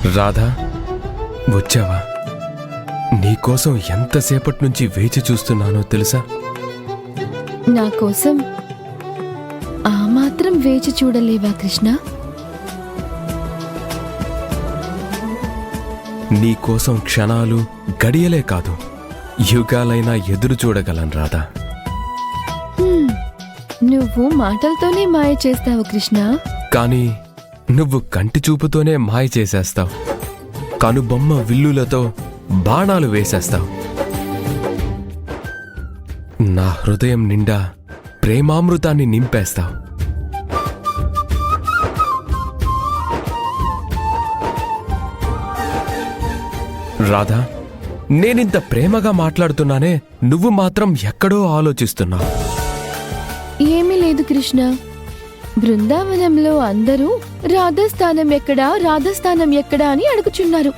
రాధా, వచ్చావా? నీకోసం ఎంతసేపటి నుంచి వేచి చూస్తున్నానో తెలుసా? నా కోసం ఆ మాత్రం వేచి చూడలేవా కృష్ణ? నీకోసం క్షణాలు, గడియలే కాదు, యుగాలైనా ఎదురు చూడగలను రాధా. నువ్వు మాటలతోనే మాయ చేస్తావు కృష్ణ. కానీ నువ్వు కంటి చూపుతోనే మాయ చేసేస్తావు. కనుబొమ్మ విల్లులతో బాణాలు వేసేస్తావు. నా హృదయం నిండా ప్రేమామృతాన్ని నింపేస్తావు. రాధా, నేనింత ప్రేమగా మాట్లాడుతున్నానే, నువ్వు మాత్రం ఎక్కడో ఆలోచిస్తున్నావు. ఏమీ లేదు కృష్ణ. బృందావనంలో అందరూ రాధాస్థానం ఎక్కడా, రాధాస్థానం ఎక్కడా అని అడుగుచున్నారు.